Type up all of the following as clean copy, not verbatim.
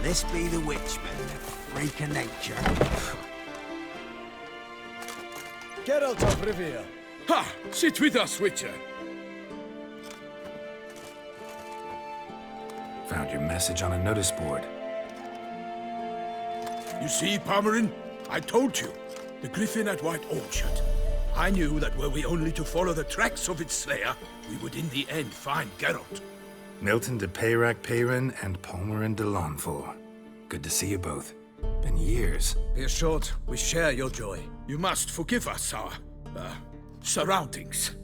This be the witchman, the freak of nature. Geralt of Rivia. Ha! Sit with us, Witcher. Found your message on a notice board. You see, Palmerin? I told you. The griffin at White Orchard. I knew that were we only to follow the tracks of its slayer, we would in the end find Geralt. Milton de Peyrac Peyrin and Palmerin de Lawnful. Good to see you both. Been years. Be assured, we share your joy. You must forgive us our, surroundings.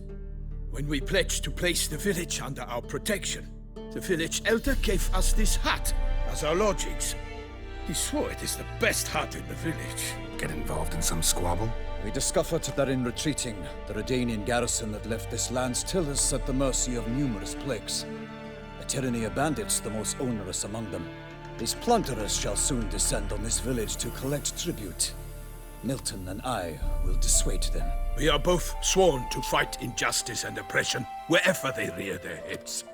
When we pledged to place the village under our protection, the village elder gave us this hut as our lodgings. He swore it is the best hut in the village. Get involved in some squabble? We discovered that in retreating, the Redanian garrison that left this land still is at the mercy of numerous plagues. A tyranny of bandits, the most onerous among them. These plunderers shall soon descend on this village to collect tribute. Milton and I will dissuade them. We are both sworn to fight injustice and oppression wherever they rear their heads.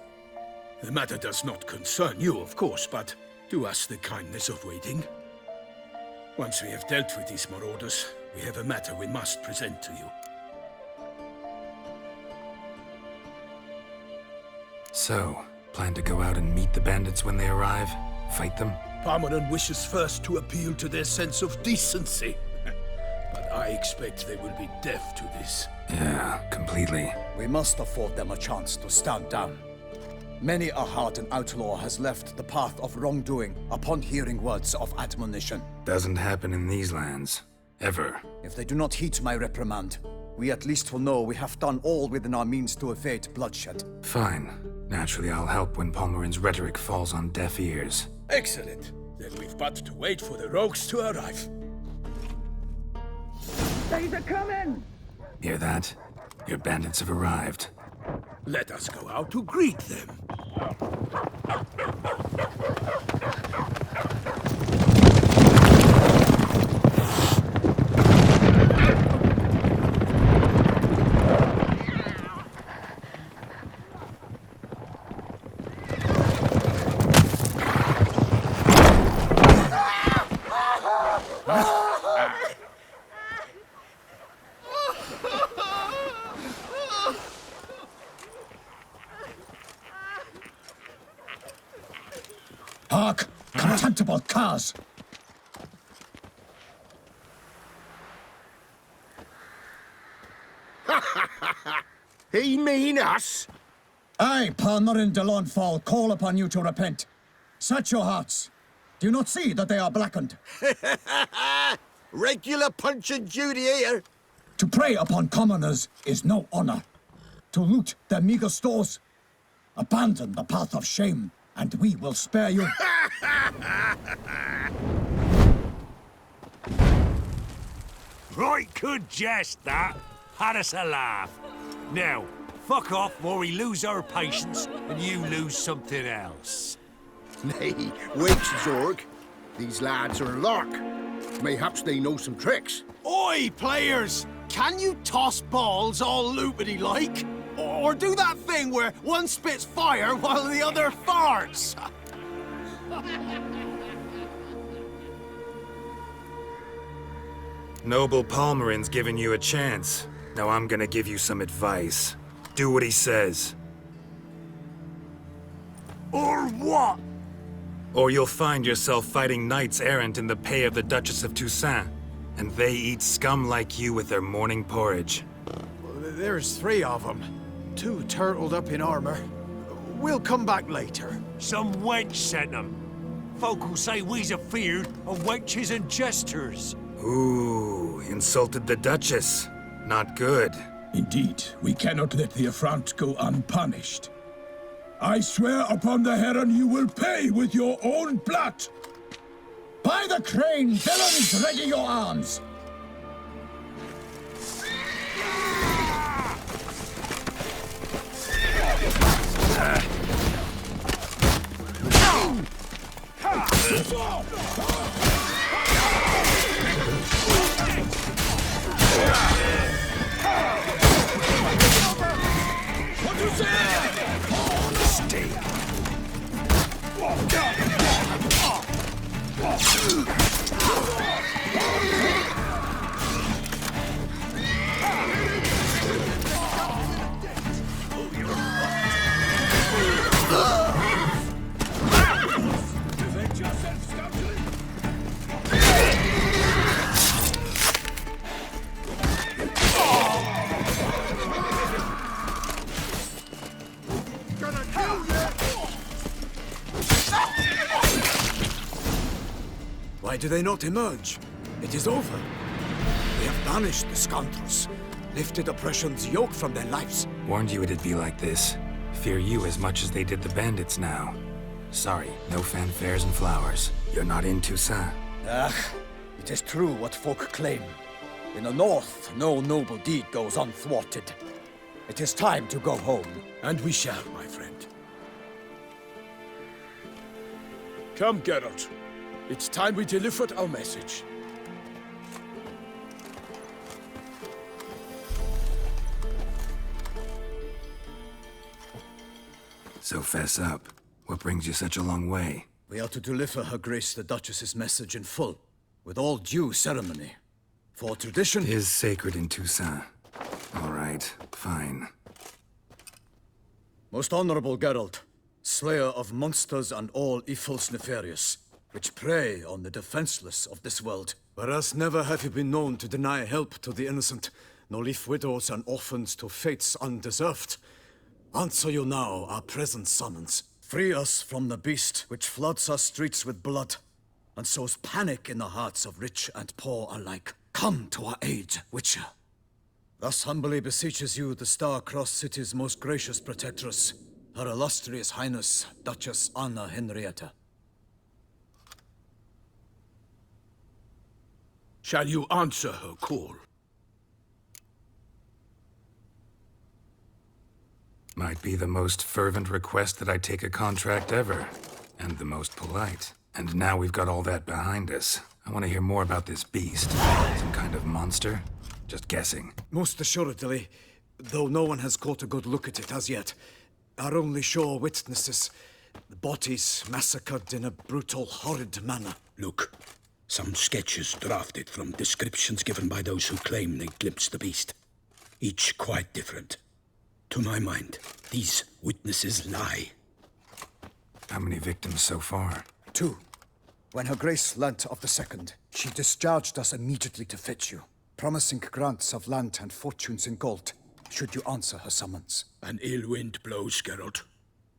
The matter does not concern you, of course, but do us the kindness of waiting. Once we have dealt with these marauders, we have a matter we must present to you. So, plan to go out and meet the bandits when they arrive? Fight them? Palmerin wishes first to appeal to their sense of decency. But I expect they will be deaf to this. Yeah, completely. We must afford them a chance to stand down. Many a hardened outlaw has left the path of wrongdoing upon hearing words of admonition. Doesn't happen in these lands. Ever. If they do not heed my reprimand, we at least will know we have done all within our means to evade bloodshed. Fine. Naturally, I'll help when Palmerin's rhetoric falls on deaf ears. Excellent. Then we've but to wait for the rogues to arrive. They're coming! Hear that? Your bandits have arrived. Let us go out to greet them. Hark! Contemptible curs! He mean us? I, Palmerin de Lawnfall, call upon you to repent. Set your hearts. Do you not see that they are blackened? Regular Punch and Judy here. To prey upon commoners is no honor. To loot their meager stores, abandon the path of shame, and we will spare you. Right good jest, that. Had us a laugh. Now, fuck off or we lose our patience and you lose something else. Nay, wait, Zorg. These lads are lark. Mayhaps they know some tricks. Oi, players! Can you toss balls all loopity-like? Or do that thing where one spits fire while the other farts? Noble Palmerin's given you a chance. Now I'm gonna give you some advice. Do what he says. Or what? Or you'll find yourself fighting knights errant in the pay of the Duchess of Toussaint. And they eat scum like you with their morning porridge. There's 3 of them. 2 turtled up in armor. We'll come back later. Some wench sent them. Folk will say we's afeard of wenches and jesters. Ooh, insulted the Duchess. Not good. Indeed, we cannot let the affront go unpunished. I swear upon the heron you will pay with your own blood! By the crane, villains, ready your arms! Why do they not emerge? It is over. We have banished the scoundrels, lifted oppression's yoke from their lives. Warned you it'd be like this. Fear you as much as they did the bandits now. Sorry, no fanfares and flowers. You're not in Toussaint. It is true what folk claim. In the north, no noble deed goes unthwarted. It is time to go home. And we shall, my friend. Come, Geralt. It's time we delivered our message. So fess up. What brings you such a long way? We are to deliver Her Grace the Duchess's message in full, with all due ceremony. For tradition... Is sacred in Toussaint. All right, fine. Most honorable Geralt, slayer of monsters and all evils nefarious, which prey on the defenseless of this world. Whereas never have you been known to deny help to the innocent, nor leave widows and orphans to fates undeserved. Answer you now our present summons. Free us from the beast which floods our streets with blood, and sows panic in the hearts of rich and poor alike. Come to our aid, Witcher. Thus humbly beseeches you the star-crossed city's most gracious protectress, Her illustrious Highness, Duchess Anna Henrietta. Shall you answer her call? Might be the most fervent request that I take a contract ever. And the most polite. And now we've got all that behind us. I want to hear more about this beast. Some kind of monster? Just guessing. Most assuredly, though no one has caught a good look at it as yet. Our only sure witnesses, the bodies massacred in a brutal, horrid manner. Look, some sketches drafted from descriptions given by those who claim they glimpsed the beast. Each quite different. To my mind, these witnesses lie. How many victims so far? 2. When Her Grace learnt of the second, she discharged us immediately to fetch you, promising grants of land and fortunes in gold, should you answer her summons. An ill wind blows, Geralt.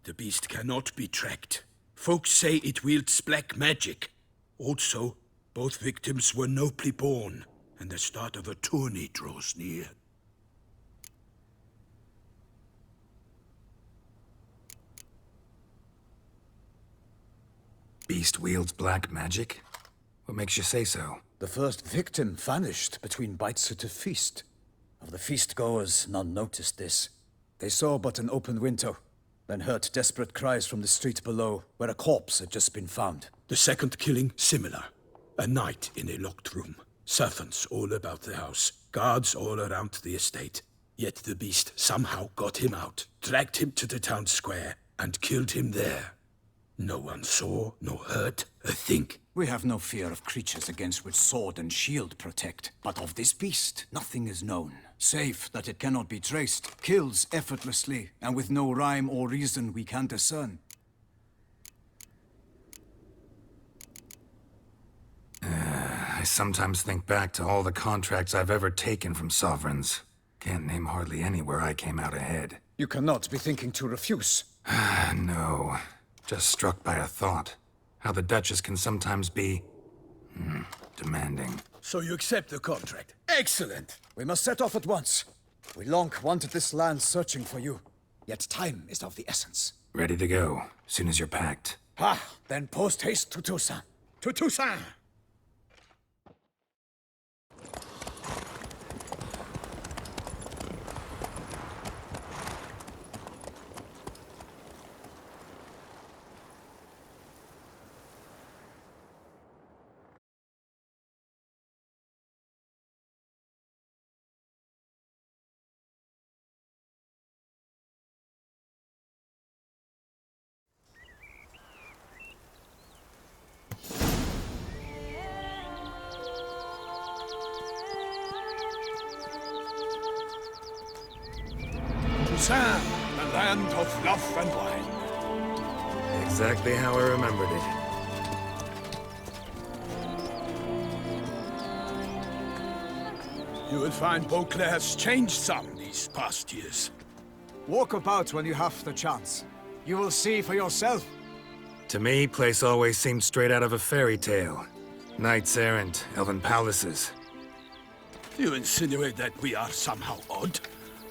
The beast cannot be tracked. Folks say it wields black magic. Also, both victims were nobly born, and the start of a tourney draws near. Beast wields black magic? What makes you say so? The first victim vanished between bites at a feast. Of the feast-goers, none noticed this. They saw but an open window, then heard desperate cries from the street below, where a corpse had just been found. The second killing, similar. A night in a locked room. Servants all about the house. Guards all around the estate. Yet the beast somehow got him out, dragged him to the town square, and killed him there. No one saw, nor heard a thing. We have no fear of creatures against which sword and shield protect. But of this beast, nothing is known. Save that it cannot be traced, kills effortlessly, and with no rhyme or reason we can discern. I sometimes think back to all the contracts I've ever taken from sovereigns. Can't name hardly any where I came out ahead. You cannot be thinking to refuse. No. Just struck by a thought. How the Duchess can sometimes be... demanding. So you accept the contract? Excellent! We must set off at once. We long wanted this land searching for you. Yet time is of the essence. Ready to go, soon as you're packed. Then post haste to Toussaint. To Toussaint! Toussaint, the land of love and wine. Exactly how I remembered it. You will find Beauclair's changed some these past years. Walk about when you have the chance. You will see for yourself. To me, place always seemed straight out of a fairy tale. Knights errant, elven palaces. You insinuate that we are somehow odd?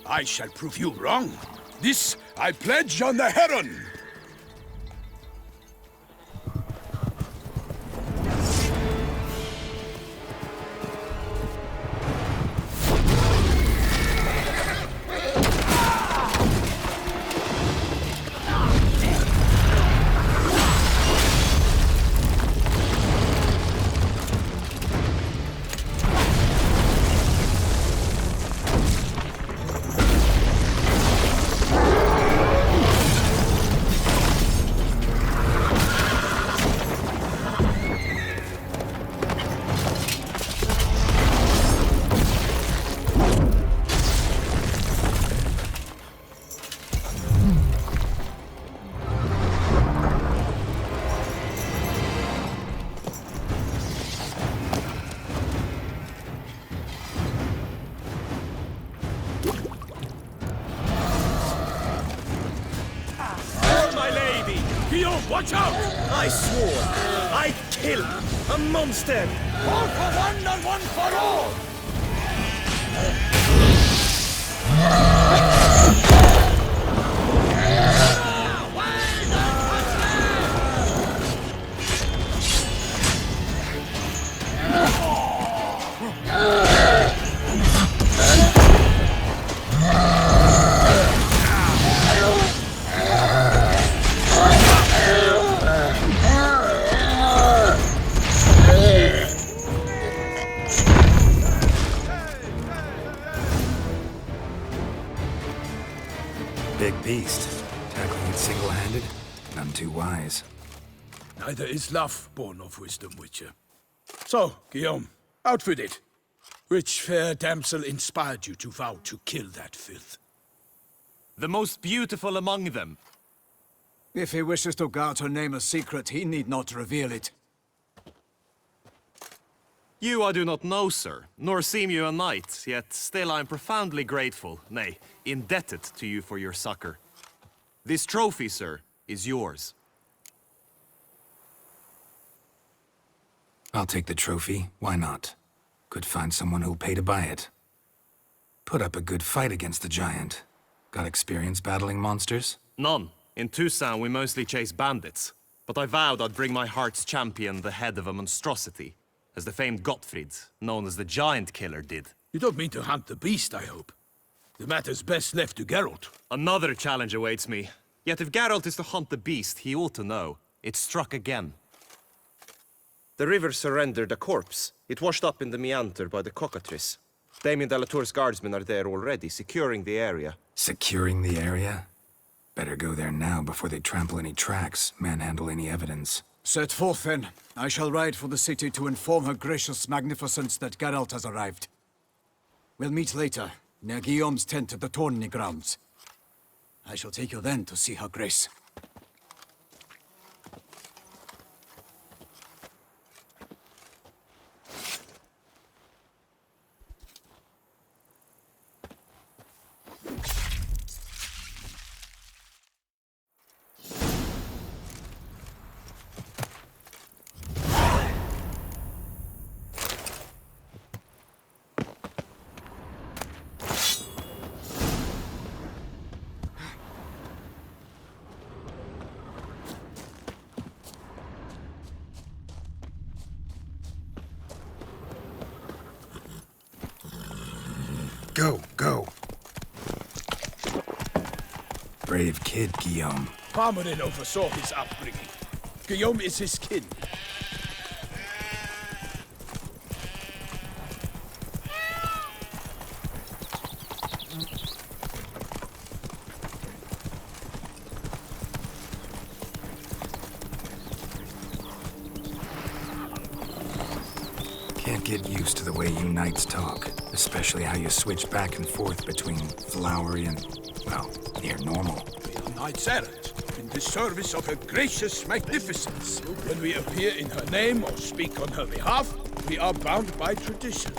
I shall prove you wrong. This I pledge on the Heron. Watch out! I swore I'd kill a monster! All for one and one for all! Big beast. Tackling it single-handed? None too wise. Neither is love born of wisdom, Witcher. So, Guillaume, out with it. Which fair damsel inspired you to vow to kill that filth? The most beautiful among them. If he wishes to guard her name a secret, he need not reveal it. You I do not know, sir, nor seem you a knight, yet still I am profoundly grateful, nay, indebted to you for your succor. This trophy, sir, is yours. I'll take the trophy. Why not? Could find someone who'll pay to buy it. Put up a good fight against the giant. Got experience battling monsters? None. In Toussaint we mostly chase bandits, but I vowed I'd bring my heart's champion the head of a monstrosity, as the famed Gottfried, known as the Giant Killer, did. You don't mean to hunt the beast, I hope. The matter's best left to Geralt. Another challenge awaits me. Yet if Geralt is to hunt the beast, he ought to know. It struck again. The river surrendered a corpse. It washed up in the meander by the cockatrice. Damien de la Tour's guardsmen are there already, securing the area. Securing the area? Better go there now before they trample any tracks, manhandle any evidence. Set forth, then. I shall ride for the city to inform her gracious magnificence that Geralt has arrived. We'll meet later, near Guillaume's tent at the Tourney grounds. I shall take you then to see her grace. Go, go. Brave kid, Guillaume. Parmarin oversaw his upbringing. Guillaume is his kin. Can't get used to the way you knights talk, especially how you switch back and forth between flowery and, well, near normal. We are knights errant, in the service of her gracious magnificence. When we appear in her name or speak on her behalf, we are bound by tradition.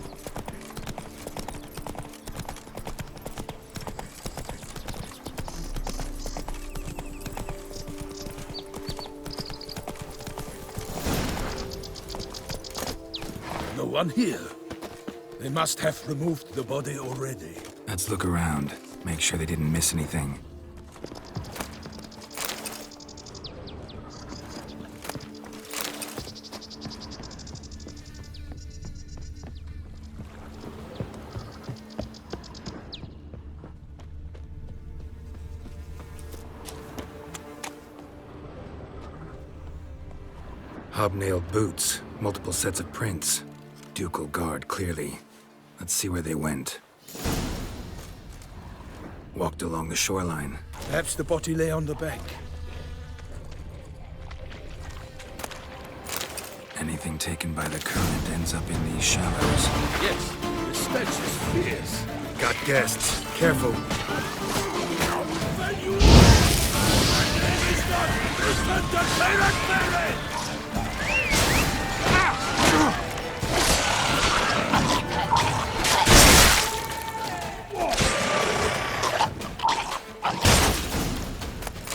No one here. They must have removed the body already. Let's look around. Make sure they didn't miss anything. Hobnailed boots, multiple sets of prints. Ducal guard, clearly. Let's see where they went. Walked along the shoreline. Perhaps the body lay on the bank. Anything taken by the current ends up in these shallows. Yes, the stench is fierce. Got guests. Careful.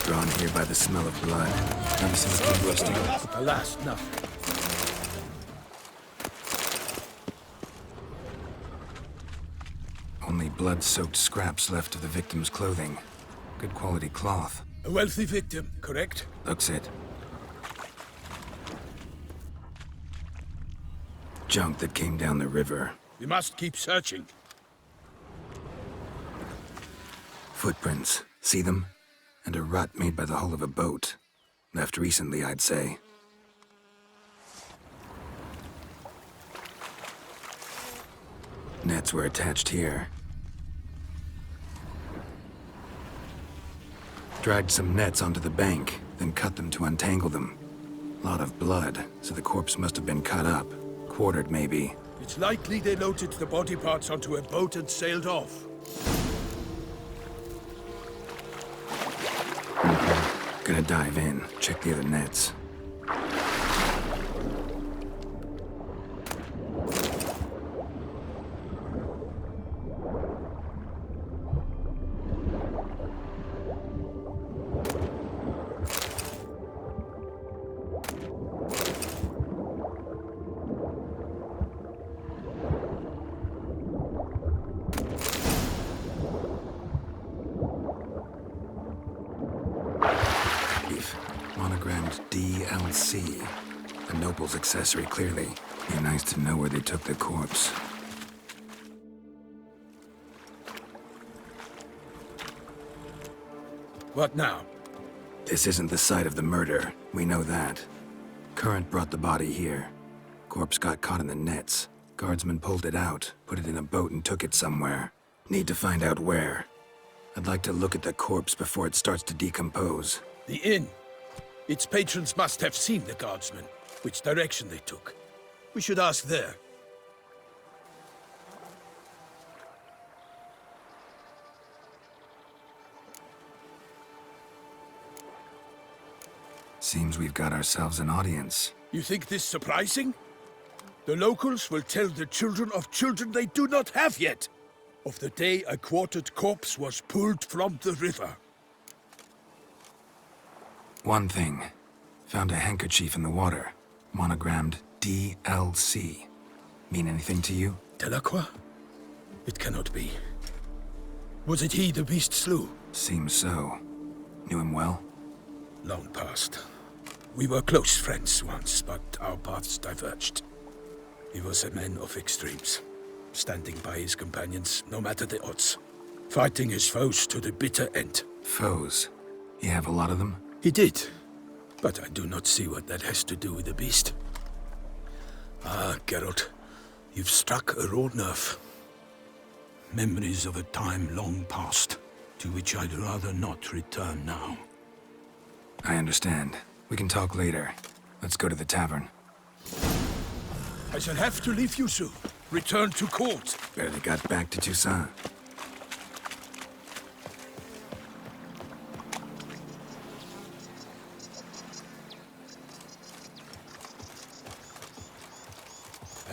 Drawn here by the smell of blood. Medicines keep rusting. Alas, nothing. Only blood-soaked scraps left of the victim's clothing. Good quality cloth. A wealthy victim, correct? Looks it. Junk that came down the river. We must keep searching. Footprints. See them? And a rut made by the hull of a boat. Left recently, I'd say. Nets were attached here. Dragged some nets onto the bank, then cut them to untangle them. Lot of blood, so the corpse must have been cut up. Quartered, maybe. It's likely they loaded the body parts onto a boat and sailed off. Gonna dive in, check the other nets. Monogrammed DLC. The noble's accessory, clearly. Be nice to know where they took the corpse. What now? This isn't the site of the murder. We know that. Current brought the body here. Corpse got caught in the nets. Guardsmen pulled it out, put it in a boat and took it somewhere. Need to find out where. I'd like to look at the corpse before it starts to decompose. The inn. Its patrons must have seen the guardsmen, which direction they took. We should ask there. Seems we've got ourselves an audience. You think this surprising? The locals will tell the children of children they do not have yet, of the day a quartered corpse was pulled from the river. One thing. Found a handkerchief in the water. Monogrammed DLC. Mean anything to you? Delacroix? It cannot be. Was it he the beast slew? Seems so. Knew him well? Long past. We were close friends once, but our paths diverged. He was a man of extremes, standing by his companions, no matter the odds. Fighting his foes to the bitter end. Foes? You have a lot of them? He did, but I do not see what that has to do with the beast. Ah, Geralt, you've struck a raw nerve. Memories of a time long past, to which I'd rather not return now. I understand. We can talk later. Let's go to the tavern. I shall have to leave you soon. Return to court. Barely got back to Toussaint.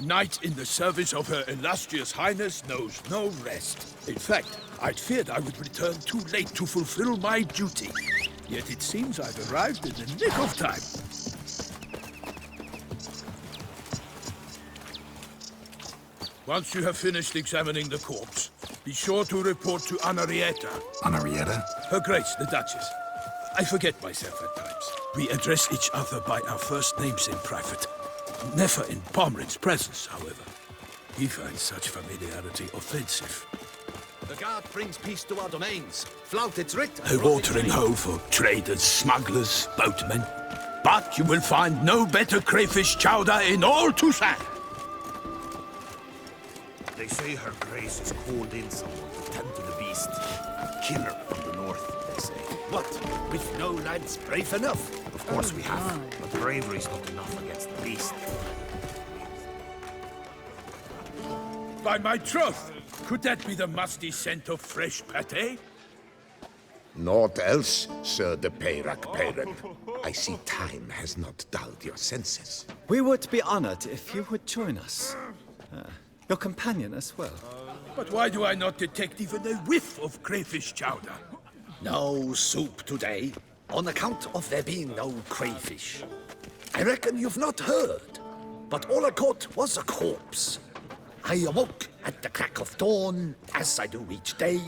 knight in the service of Her Illustrious Highness knows no rest. In fact, I'd feared I would return too late to fulfill my duty. Yet it seems I've arrived in the nick of time. Once you have finished examining the corpse, be sure to report to Anarietta. Anarietta? Her Grace, the Duchess. I forget myself at times. We address each other by our first names in private. Never in Pomrin's presence, however. He finds such familiarity offensive. The guard brings peace to our domains. Flout its writ. A watering hole for traders, smugglers, boatmen. But you will find no better crayfish chowder in all Toussaint. They say Her Grace has called in someone to tend to the beast. A killer from the north, they say. What? With no lads brave enough? Of course we have. But bravery's not enough against the beast. By my troth, could that be the musty scent of fresh pâté? Naught else, Sir de Peyrac-Peyran. I see time has not dulled your senses. We would be honored if you would join us. Your companion as well. But why do I not detect even a whiff of crayfish chowder? No soup today, on account of there being no crayfish. I reckon you've not heard, but all I caught was a corpse. I awoke at the crack of dawn, as I do each day.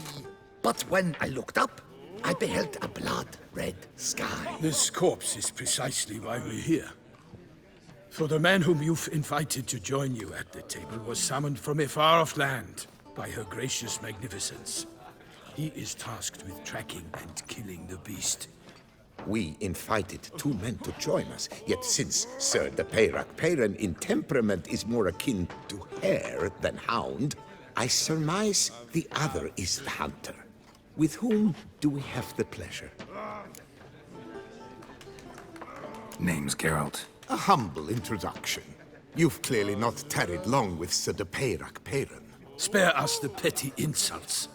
But when I looked up, I beheld a blood-red sky. This corpse is precisely why we're here. For the man whom you've invited to join you at the table was summoned from a far-off land by Her Gracious Magnificence. He is tasked with tracking and killing the beast. We invited two men to join us, yet since Sir de Peyrac-Peyran in temperament is more akin to hare than hound, I surmise the other is the hunter. With whom do we have the pleasure? Name's Geralt. A humble introduction. You've clearly not tarried long with Sir de Peyrac-Peyran. Spare us the petty insults.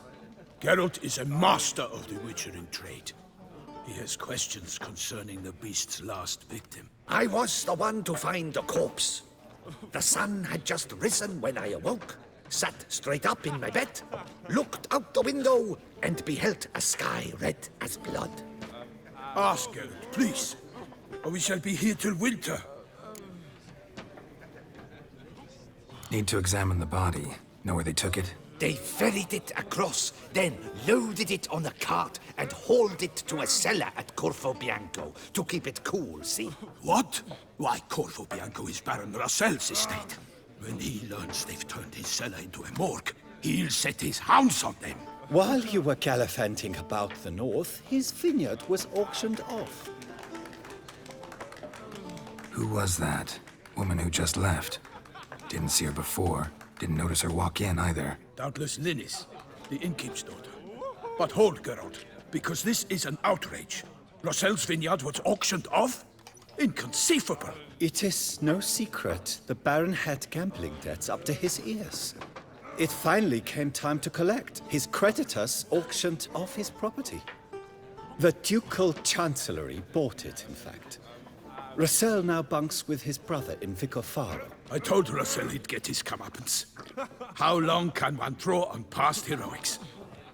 Geralt is a master of the witchering trade. He has questions concerning the beast's last victim. I was the one to find the corpse. The sun had just risen when I awoke, sat straight up in my bed, looked out the window, and beheld a sky red as blood. Ask Geralt, please, or we shall be here till winter. Need to examine the body. Know where they took it? They ferried it across, then loaded it on a cart and hauled it to a cellar at Corvo Bianco to keep it cool, see? What? Why, Corvo Bianco is Baron Russell's estate. When he learns they've turned his cellar into a morgue, he'll set his hounds on them. While you were gallivanting about the north, his vineyard was auctioned off. Who was that? Woman who just left. Didn't see her before. Didn't notice her walk in either. Doubtless Linnis, the innkeep's daughter. But hold, Geralt, because this is an outrage. Russell's vineyard was auctioned off? Inconceivable. It is no secret the Baron had gambling debts up to his ears. It finally came time to collect. His creditors auctioned off his property. The Ducal Chancellery bought it, in fact. Russell now bunks with his brother in Vicofaro. I told Russell he'd get his comeuppance. How long can one draw on past heroics?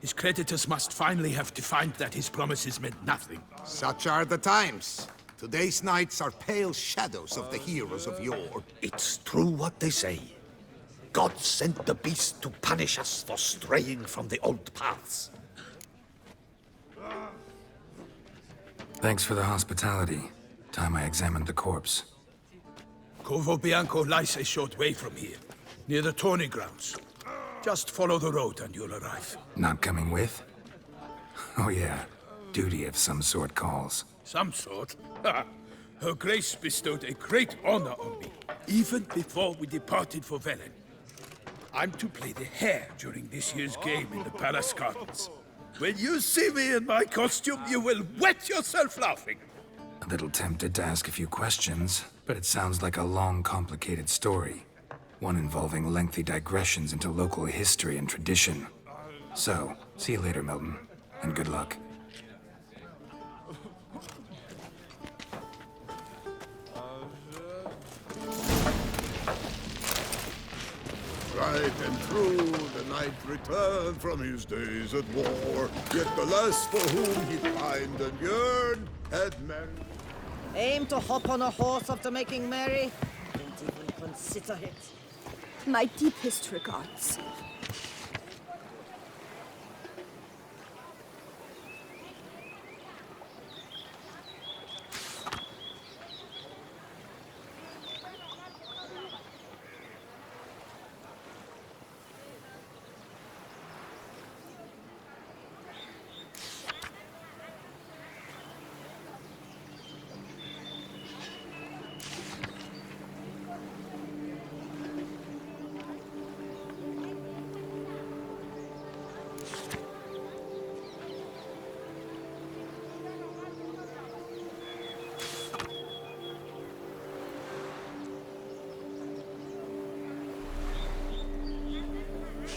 His creditors must finally have defined that his promises meant nothing. Such are the times. Today's knights are pale shadows of the heroes of yore. It's true what they say. God sent the beast to punish us for straying from the old paths. Thanks for the hospitality. Time I examined the corpse. Corvo Bianco lies a short way from here, near the tourney grounds. Just follow the road and you'll arrive. Not coming with? Oh yeah, duty of some sort calls. Some sort? Her Grace bestowed a great honor on me, even before we departed for Velen. I'm to play the hare during this year's game in the palace gardens. When you see me in my costume, you will wet yourself laughing. A little tempted to ask a few questions, but it sounds like a long, complicated story. One involving lengthy digressions into local history and tradition. So, see you later, Milton, and good luck. and true, the knight returned from his days at war. Yet the lass for whom he pined and yearned had married. Aim to hop on a horse after making merry? Don't even consider it. My deepest regards.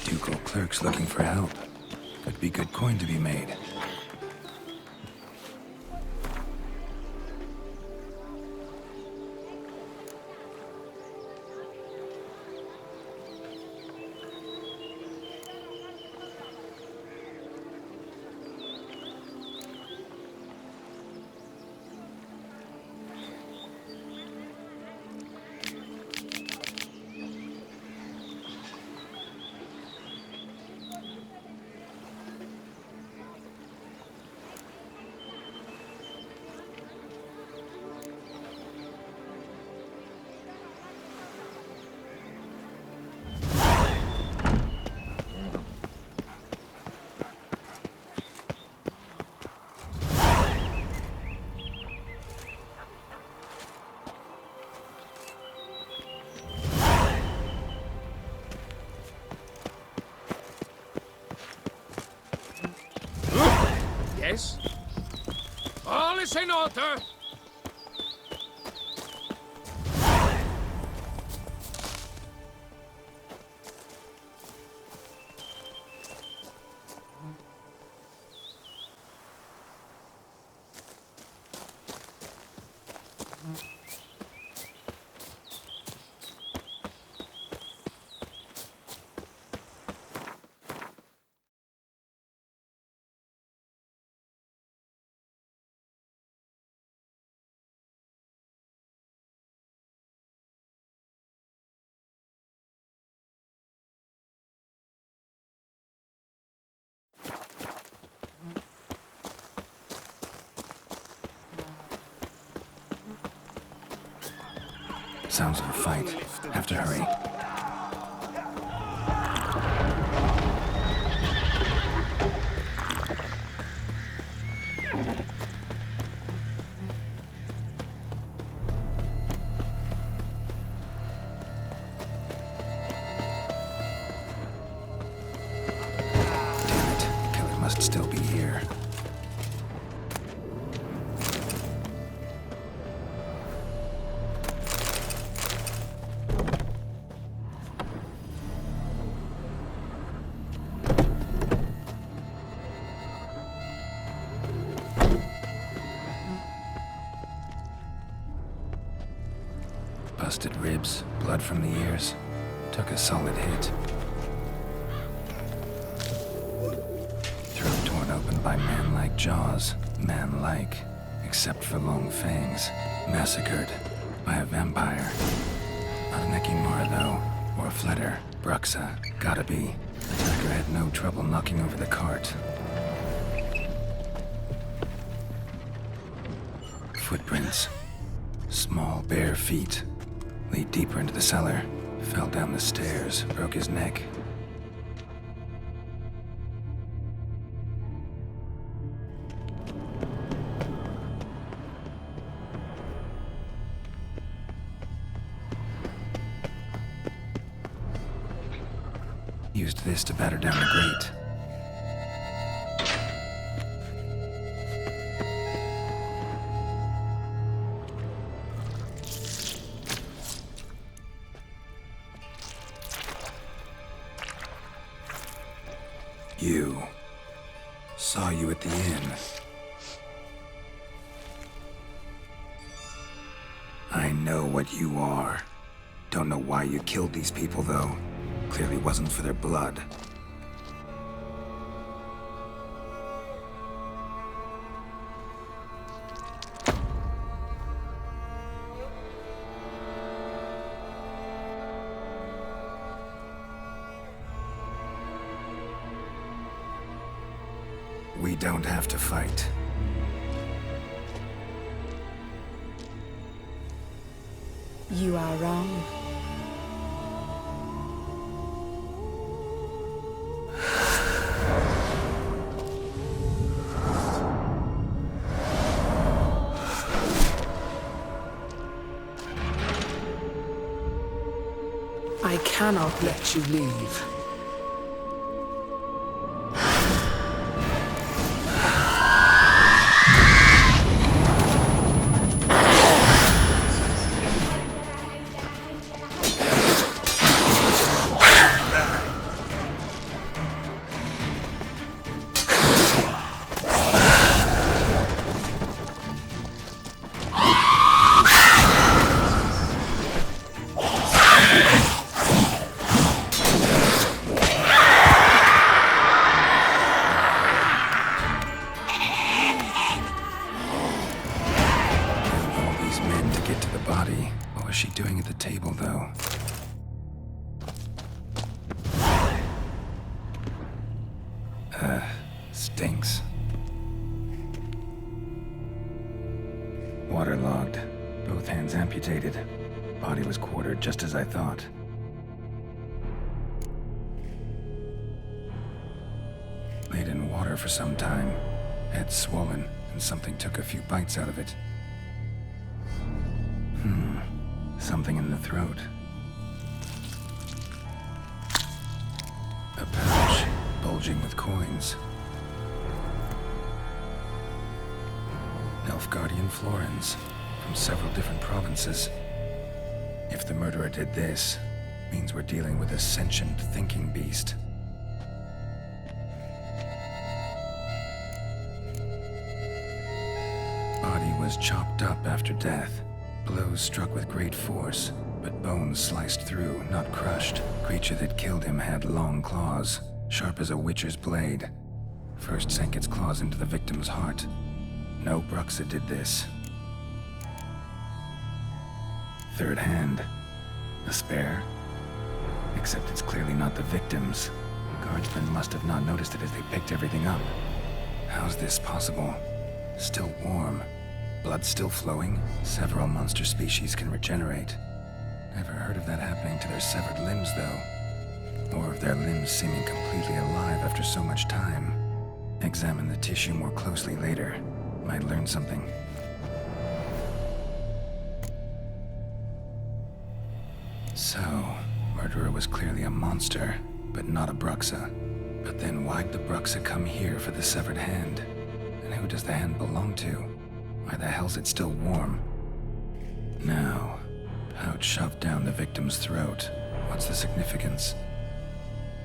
Ducal clerks looking for help. Could be good coin to be made. Yes? All is in order! Sounds of a fight. Have to hurry. Damn it. Killer must still be here. Busted ribs, blood from the ears. Took a solid hit. Throat torn open by man-like jaws. Man-like, except for long fangs. Massacred by a vampire. Not an Ekimara, though. Or a Fletter. Bruxa. Gotta be. Attacker had no trouble knocking over the cart. Footprints. Small, bare feet. Lead deeper into the cellar. Fell down the stairs, broke his neck. Used this to batter down the grate. You. Saw you at the inn. I know what you are. Don't know why you killed these people, though. Clearly wasn't for their blood. We don't have to fight. You are wrong. I cannot let you leave. Stinks. Waterlogged. Both hands amputated. Body was quartered just as I thought. Laid in water for some time. Head swollen, and something took a few bites out of it. Something in the throat. A pouch, bulging with coins. Nilfgaardian florins, from several different provinces. If the murderer did this, means we're dealing with a sentient thinking beast. Body was chopped up after death. Blows struck with great force, but bones sliced through, not crushed. Creature that killed him had long claws, sharp as a witcher's blade. First sank its claws into the victim's heart. No Bruxa did this. Third hand. A spare? Except it's clearly not the victim's. Guardsmen must have not noticed it as they picked everything up. How's this possible? Still warm. Blood still flowing? Several monster species can regenerate. Never heard of that happening to their severed limbs, though. Or of their limbs seeming completely alive after so much time. Examine the tissue more closely later. Might learn something. So, murderer was clearly a monster, but not a Bruxa. But then why'd the Bruxa come here for the severed hand? And who does the hand belong to? Why the hell's it still warm? Now, pouch shoved down the victim's throat. What's the significance?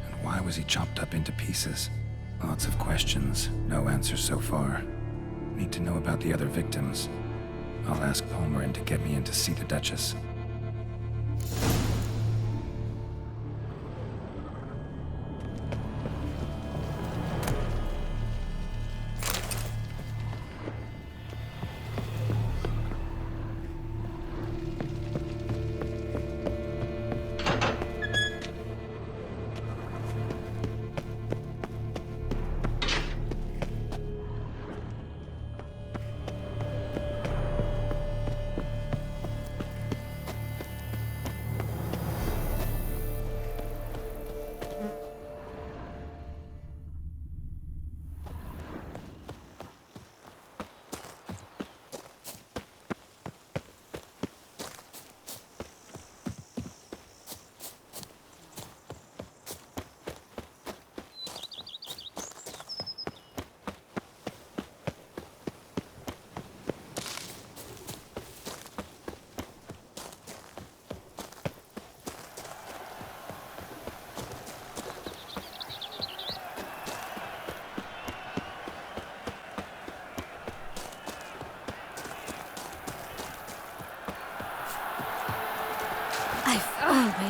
And why was he chopped up into pieces? Lots of questions, no answers so far. Need to know about the other victims. I'll ask Palmerin to get me in to see the Duchess.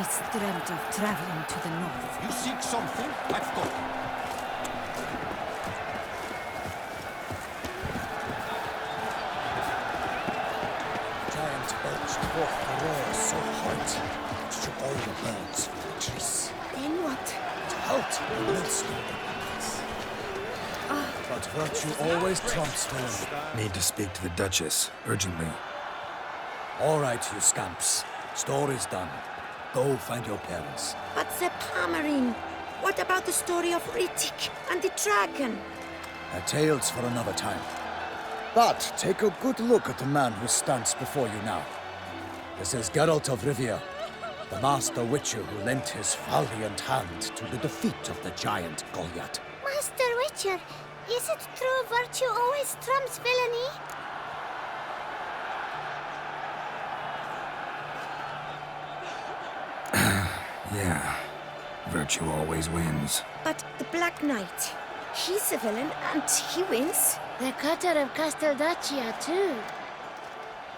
always dreamt of traveling to the north. You seek something? I've got it. Giant birds walk the roar so hard to all the birds from the trees. Then what? To halt the millstone abundance. But virtue always trumps villainy. Need to speak to the Duchess, urgently. All right, you scamps. Story's done. Go find your parents. But the Palmerine. What about the story of Rittik and the dragon? A tale's for another time. But take a good look at the man who stands before you now. This is Geralt of Rivia, the master witcher who lent his valiant hand to the defeat of the giant Goliath. Master Witcher, is it true virtue always trumps villainy? Yeah. Virtue always wins. But the Black Knight, he's a villain and he wins. The cutter of Casteldaccia, too.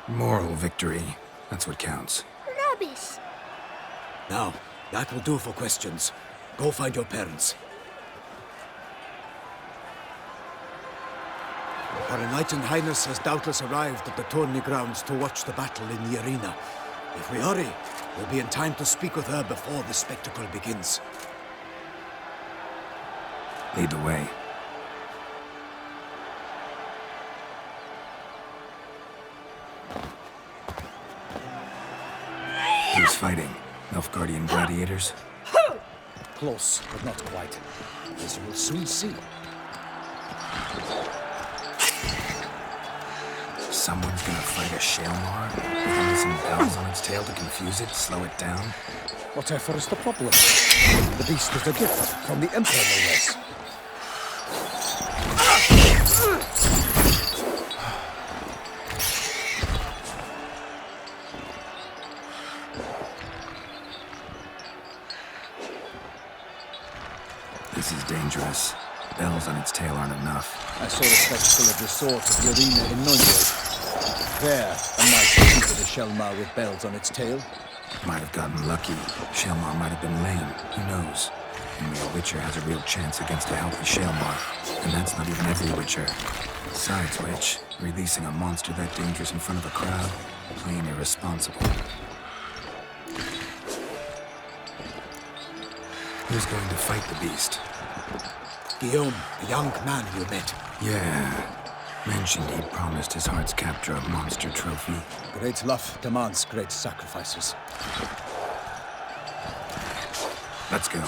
Moral victory. That's what counts. Rubbish. Now, that will do for questions. Go find your parents. Her Enlightened Highness has doubtless arrived at the tourney grounds to watch the battle in the arena. If we hurry, we'll be in time to speak with her before the spectacle begins. Lead the way. Who's fighting? Nilfgaardian gladiators? Close, but not quite. As you will soon see. Someone's gonna fight a Shalmar? With only some bells on its tail to confuse it, slow it down? Whatever is the problem? The beast is a gift from the Emperor, no less. This is dangerous. Bells on its tail aren't enough. I saw a spectacle of the sort at the arena in Nuremberg. There, a knight defeated a Shalmar with bells on its tail. Might have gotten lucky. Shalmar might have been lame. Who knows? Only a Witcher has a real chance against a healthy Shalmar. And that's not even every Witcher. Besides which, releasing a monster that dangerous in front of a crowd, plain irresponsible. Who's going to fight the beast? Guillaume, the young man you met. Yeah. Mentioned he'd promised his heart's capture a monster trophy. Great love demands great sacrifices. Let's go.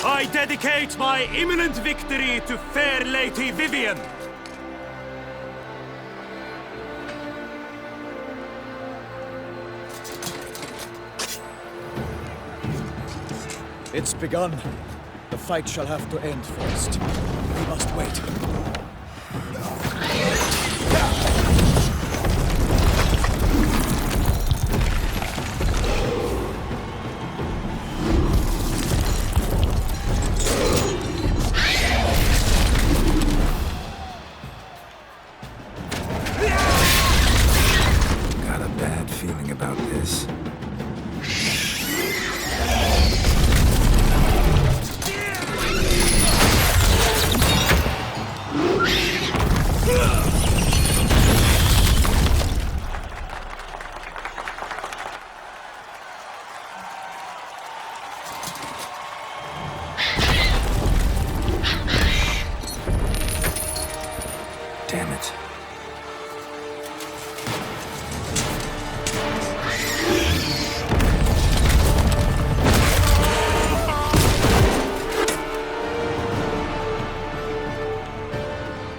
I dedicate my imminent victory to fair Lady Vivian. It's begun. The fight shall have to end first. We must wait. Got a bad feeling about this. Damn it.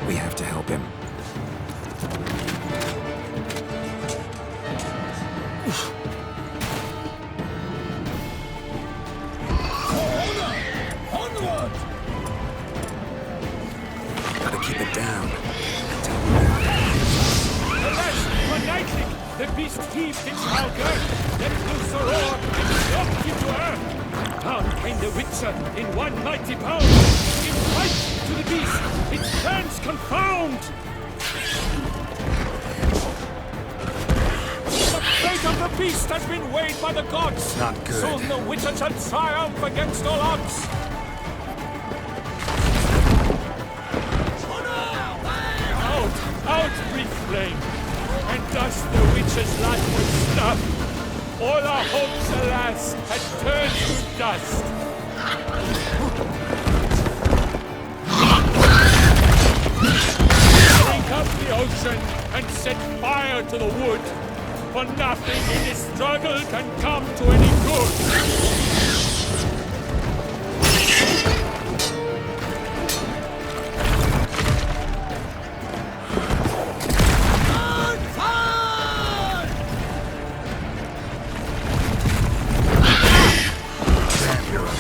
We have to help him. beast heaved its halger, let loose a roar, and dropped him to earth. Down came the Witcher in one mighty bound. In fight to the beast, its plans confound. The fate of the beast has been weighed by the gods. Not good. Soon the Witcher shall triumph against all odds. Out, brief flame, and thus the Witcher's life was snuffed. All our hopes, alas, had turned to dust. Drink up the ocean and set fire to the wood, for nothing in this struggle can come to any good.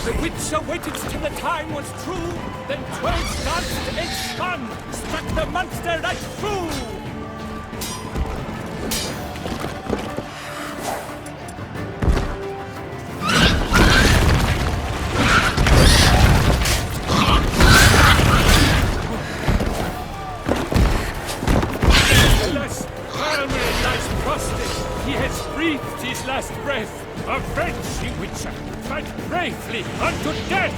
The Witcher waited till the time was true, then 12 dust egg spun, struck the monster right through. Alas, Calvary lies prostrate. He has breathed his last breath. Avenge, ye Witcher! Fight bravely unto death!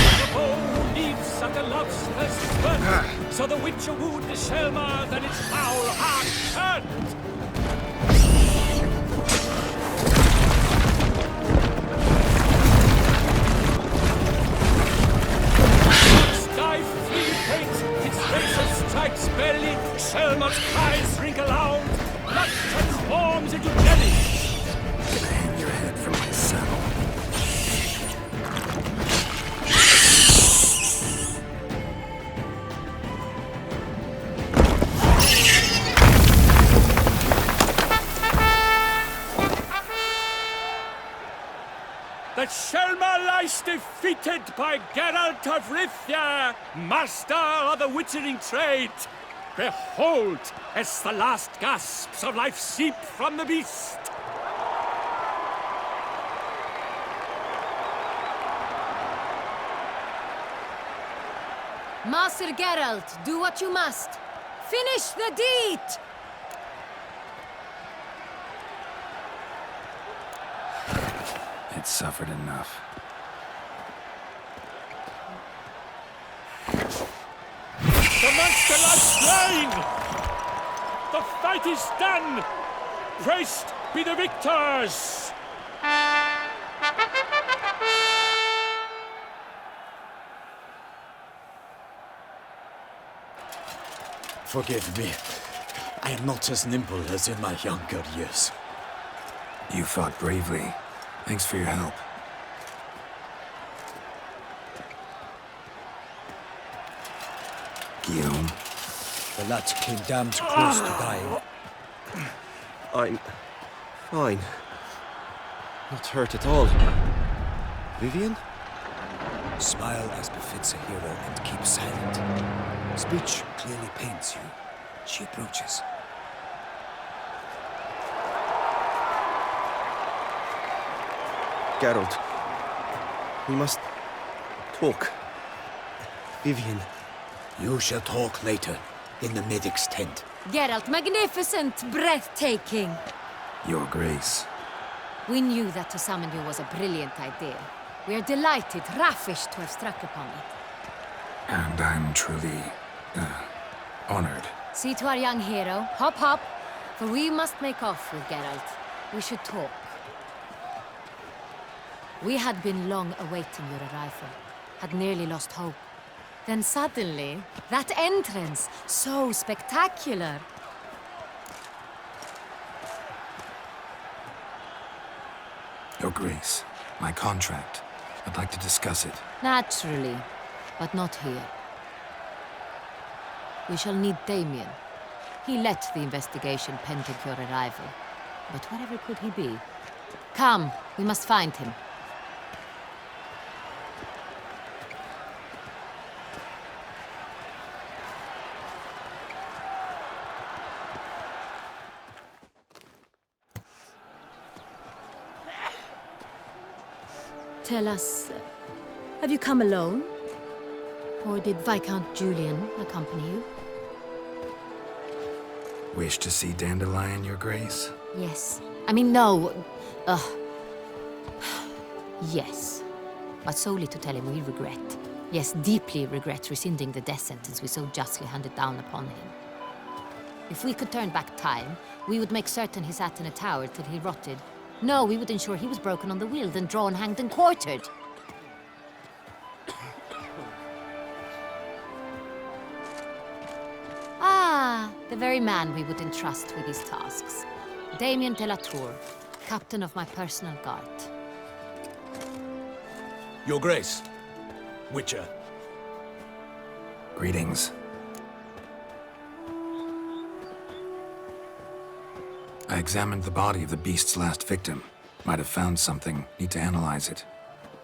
The bow needs at the love's first birth, so the Witcher wooed the Selma, then its foul heart turned. Strikes belly, Selma's cries ring aloud, blood transforms into jelly. Hang your head from my saddle. The Selma lies defeated by Geralt of Rivia, master of the witchering trade. Behold, as the last gasps of life seep from the beast. Master Geralt, do what you must. Finish the deed! It's suffered enough. The monster lies slain! The fight is done! Praised be the victors! Forgive me. I am not as nimble as in my younger years. You fought bravely. Thanks for your help. Guillaume. The lad came damned close to dying. I'm fine. Not hurt at all. Vivian? Smile as befits a hero and keep silent. Speech clearly pains you. She approaches. Geralt, we must talk. Vivian. You shall talk later, in the medic's tent. Geralt, magnificent, breathtaking. Your Grace. We knew that to summon you was a brilliant idea. We are delighted, ravished to have struck upon it. And I'm truly, honored. See to our young hero. Hop, hop. For we must make off with Geralt. We should talk. We had been long awaiting your arrival. Had nearly lost hope. Then suddenly, that entrance, so spectacular. Your Grace, my contract. I'd like to discuss it. Naturally, but not here. We shall need Damien. He led the investigation pending your arrival. But wherever could he be? Come, we must find him. Tell us, have you come alone? Or did Viscount Julian accompany you? Wish to see Dandelion, Your Grace? Yes. I mean, no. Yes. But solely to tell him we regret. Yes, deeply regret rescinding the death sentence we so justly handed down upon him. If we could turn back time, we would make certain he sat in a tower till he rotted. No, we would ensure he was broken on the wheel, then drawn, hanged, and quartered. Ah, the very man we would entrust with these tasks. Damien de la Tour, captain of my personal guard. Your Grace. Witcher. Greetings. I examined the body of the beast's last victim. Might have found something. Need to analyze it.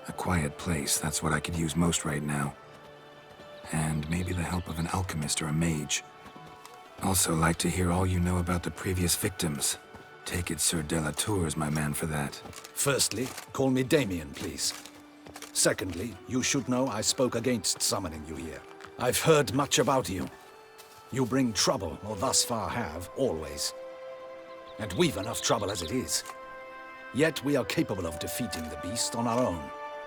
A quiet place, that's what I could use most right now. And maybe the help of an alchemist or a mage. Also like to hear all you know about the previous victims. Take it Sir de la Tour is my man for that. Firstly, call me Damien, please. Secondly, you should know I spoke against summoning you here. I've heard much about you. You bring trouble, or thus far have, always. And we've enough trouble as it is. Yet we are capable of defeating the beast on our own,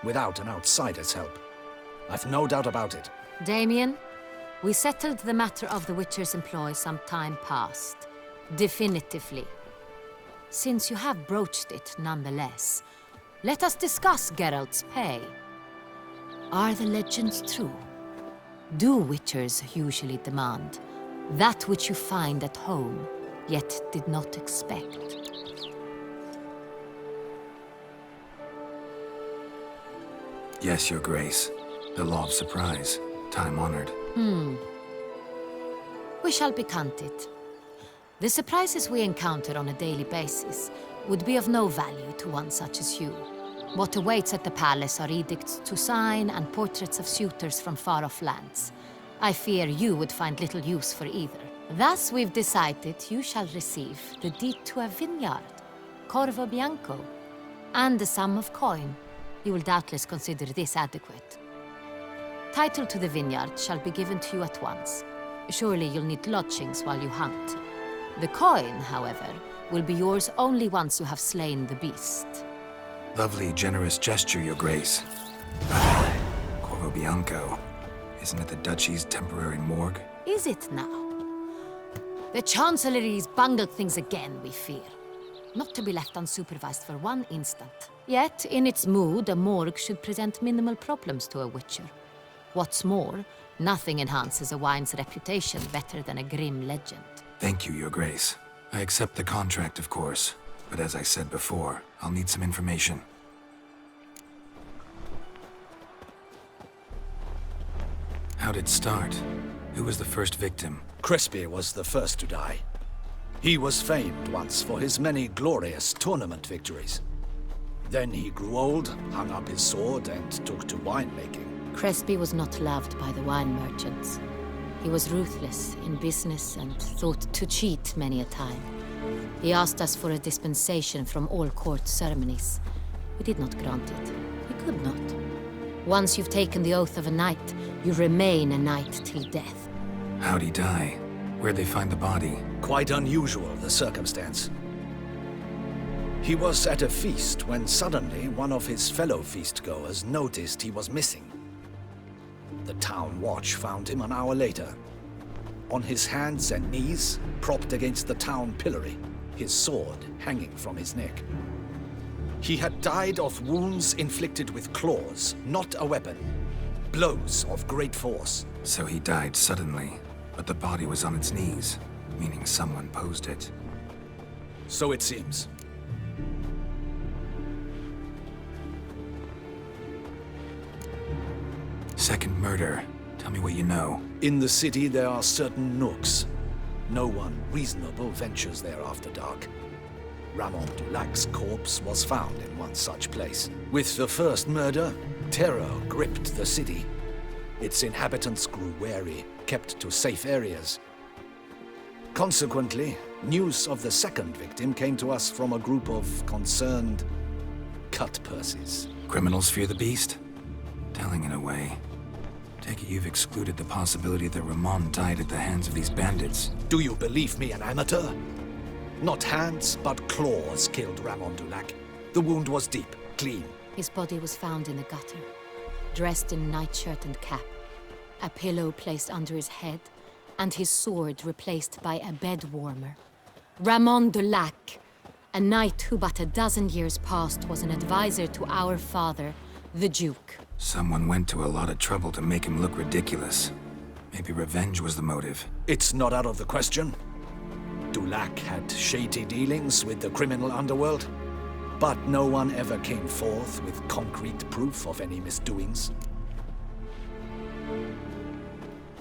without an outsider's help. I've no doubt about it. Damien, we settled the matter of the Witcher's employ some time past. Definitively. Since you have broached it nonetheless, let us discuss Geralt's pay. Are the legends true? Do Witchers usually demand that which you find at home, yet did not expect? Yes, Your Grace. The law of surprise. Time-honored. We shall be content. The surprises we encounter on a daily basis would be of no value to one such as you. What awaits at the palace are edicts to sign and portraits of suitors from far-off lands. I fear you would find little use for either. Thus we've decided you shall receive the deed to a vineyard, Corvo Bianco, and a sum of coin. You will doubtless consider this adequate. Title to the vineyard shall be given to you at once. Surely you'll need lodgings while you hunt. The coin, however, will be yours only once you have slain the beast. Lovely, generous gesture, Your Grace. Corvo Bianco. Isn't it the Duchy's temporary morgue? Is it now? The Chancellery's bungled things again, we fear. Not to be left unsupervised for one instant. Yet, in its mood, a morgue should present minimal problems to a Witcher. What's more, nothing enhances a wine's reputation better than a grim legend. Thank you, Your Grace. I accept the contract, of course. But as I said before, I'll need some information. How'd it start? Who was the first victim? Crespi was the first to die. He was famed once for his many glorious tournament victories. Then he grew old, hung up his sword, and took to winemaking. Crespi was not loved by the wine merchants. He was ruthless in business and thought to cheat many a time. He asked us for a dispensation from all court ceremonies. We did not grant it. We could not. Once you've taken the oath of a knight, you remain a knight till death. How'd he die? Where'd they find the body? Quite unusual, the circumstance. He was at a feast when suddenly one of his fellow feastgoers noticed he was missing. The town watch found him an hour later. On his hands and knees, propped against the town pillory, his sword hanging from his neck. He had died of wounds inflicted with claws, not a weapon. Blows of great force. So he died suddenly, but the body was on its knees, meaning someone posed it. So it seems. Second murder. Tell me what you know. In the city, there are certain nooks. No one reasonable ventures there after dark. Ramon Dulac's corpse was found in one such place. With the first murder, terror gripped the city. Its inhabitants grew wary, kept to safe areas. Consequently, news of the second victim came to us from a group of concerned cut-purses. Criminals fear the beast? Telling in a way. Take it you've excluded the possibility that Ramon died at the hands of these bandits. Do you believe me an amateur? Not hands, but claws killed Ramon Dulac. The wound was deep, clean. His body was found in the gutter, dressed in nightshirt and cap, a pillow placed under his head, and his sword replaced by a bed warmer. Ramon Dulac, a knight who but a dozen years past was an advisor to our father, the Duke. Someone went to a lot of trouble to make him look ridiculous. Maybe revenge was the motive. It's not out of the question. Dulac had shady dealings with the criminal underworld, but no one ever came forth with concrete proof of any misdoings.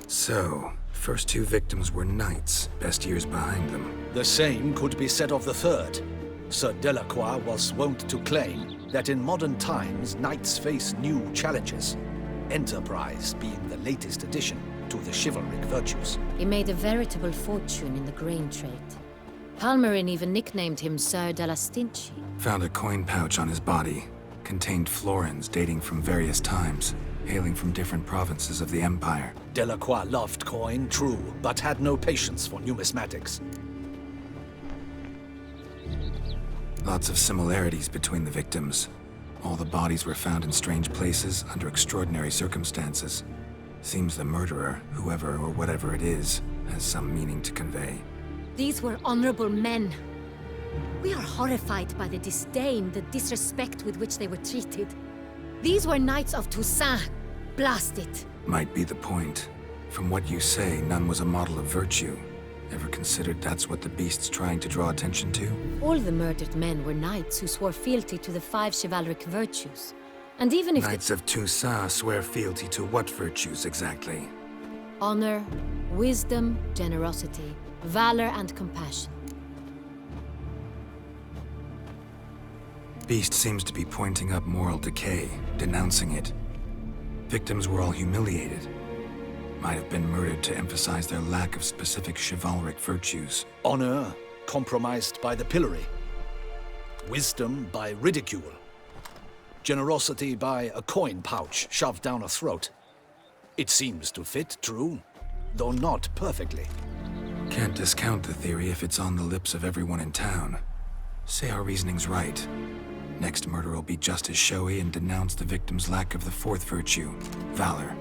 So, first two victims were knights, best years behind them. The same could be said of the third. Sir Delacroix was wont to claim that in modern times, knights face new challenges, enterprise being the latest addition to the chivalric virtues. He made a veritable fortune in the grain trade. Palmerin even nicknamed him Sir de la Stinchi. Found a coin pouch on his body. Contained florins dating from various times, hailing from different provinces of the Empire. Delacroix loved coin, true, but had no patience for numismatics. Lots of similarities between the victims. All the bodies were found in strange places under extraordinary circumstances. Seems the murderer, whoever or whatever it is, has some meaning to convey. These were honorable men. We are horrified by the disdain, the disrespect with which they were treated. These were knights of Toussaint. Blast it. Might be the point. From what you say, none was a model of virtue. Ever considered that's what the beast's trying to draw attention to? All the murdered men were knights who swore fealty to the 5 chivalric virtues. And even if Knights of Toussaint swear fealty to what virtues exactly? honor, wisdom, generosity, valor, and compassion. Beast seems to be pointing up moral decay, denouncing it. Victims were all humiliated. Might have been murdered to emphasize their lack of specific chivalric virtues. Honor compromised by the pillory. Wisdom by ridicule. Generosity by a coin pouch shoved down a throat. It seems to fit, true, though not perfectly. Can't discount the theory if it's on the lips of everyone in town. Say our reasoning's right. Next murder will be just as showy and denounce the victim's lack of the fourth virtue, valor.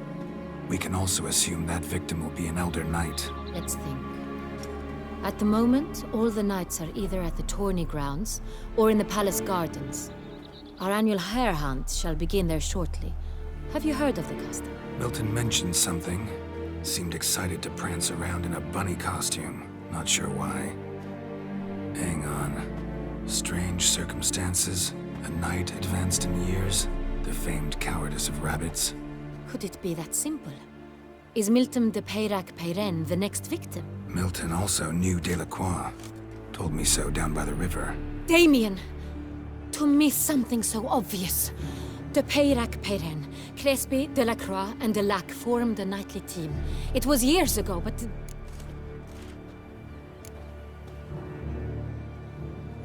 We can also assume that victim will be an elder knight. Let's think. At the moment, all the knights are either at the tourney grounds or in the palace gardens. Our annual hare hunt shall begin there shortly. Have you heard of the custom? Milton mentioned something. Seemed excited to prance around in a bunny costume. Not sure why. Hang on. Strange circumstances. A knight advanced in years. The famed cowardice of rabbits. Could it be that simple? Is Milton de Peyrac-Peyren the next victim? Milton also knew Delacroix. Told me so down by the river. Damien! To miss something so obvious. De Peyrac-Peyren, Crespi, Delacroix, and Delac formed a knightly team. It was years ago, but...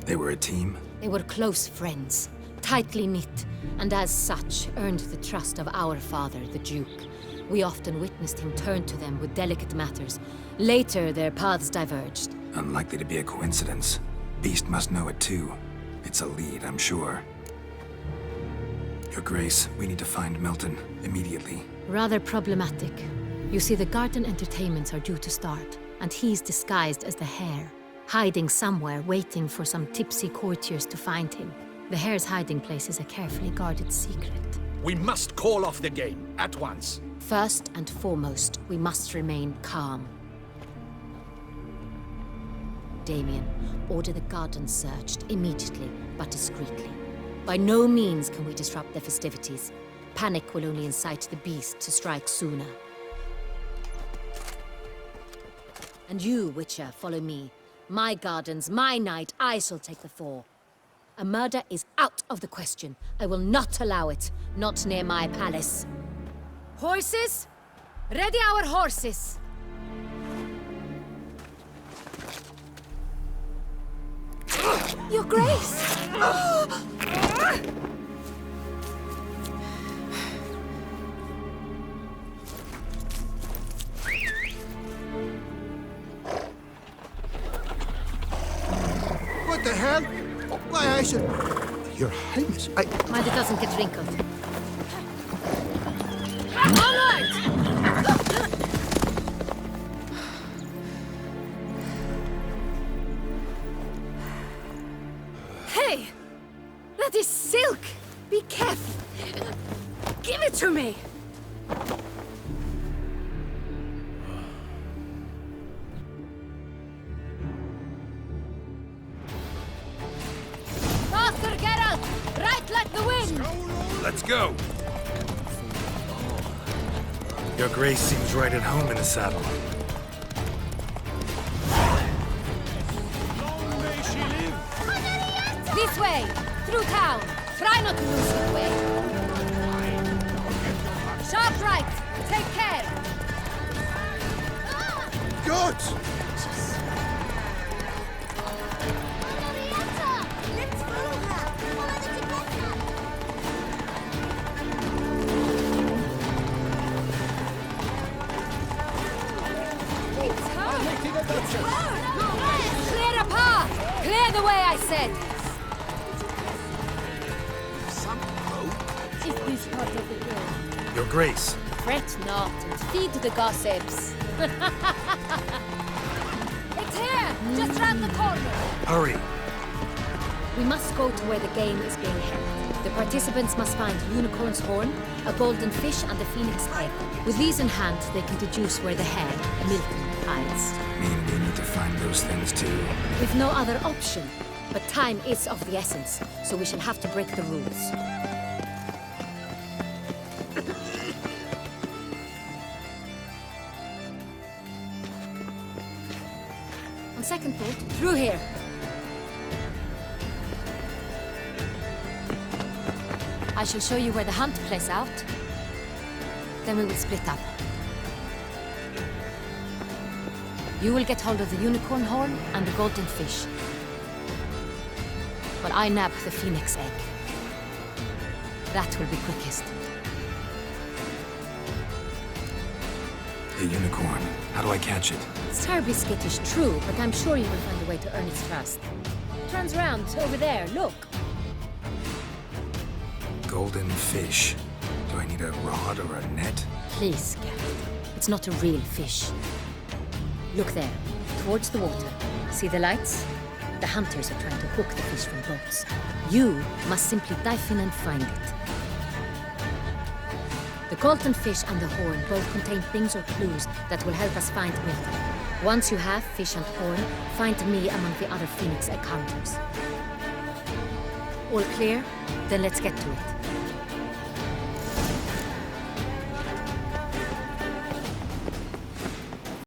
They were a team? They were close friends, tightly knit, and as such earned the trust of our father, the Duke. We often witnessed him turn to them with delicate matters. Later, their paths diverged. Unlikely to be a coincidence. Beast must know it too. It's a lead, I'm sure. Your Grace, we need to find Milton, immediately. Rather problematic. You see, the garden entertainments are due to start, and he's disguised as the hare, hiding somewhere, waiting for some tipsy courtiers to find him. The hare's hiding place is a carefully guarded secret. We must call off the game, at once. First and foremost, we must remain calm. Damien, order the garden searched immediately, but discreetly. By no means can we disrupt the festivities. Panic will only incite the beast to strike sooner. And you, Witcher, follow me. My gardens, my night, I shall take the fall. A murder is out of the question. I will not allow it. Not near my palace. Horses? Ready our horses! Your Grace! What the hell? Why, I should... Your Highness, I... Mind it doesn't get wrinkled. Onward! Hey! That is silk! Be careful! Give it to me! Faster, Geralt! Right like the wind! Let's go! Your Grace seems right at home in the saddle. This way! Through town! Try not to lose your way! Sharp right! Take care! God! Clear a path! Clear the way, I said! Is this part of the game? Your Grace. Fret not and feed the gossips. It's here! Just round the corner! Hurry. We must go to where the game is being held. The participants must find a unicorn's horn, a golden fish, and a phoenix egg. With these in hand, they can deduce where the hare, milk, hides. Mean we need to find those things too. With no other option. But time is of the essence, so we shall have to break the rules. On second thought, through here. I shall show you where the hunt plays out. Then we will split up. You will get hold of the unicorn horn and the golden fish. While I nab the phoenix egg. That will be quickest. The unicorn. How do I catch it? It's terribly skittish, true, but I'm sure you will find a way to earn its trust. Turns round, over there, look. Golden fish. Do I need a rod or a net? Please, Geralt. It's not a real fish. Look there, towards the water. See the lights? The hunters are trying to hook the fish from boats. You must simply dive in and find it. The golden fish and the horn both contain things or clues that will help us find Milton. Once you have fish and horn, find me among the other phoenix egg hunters. All clear? Then let's get to it.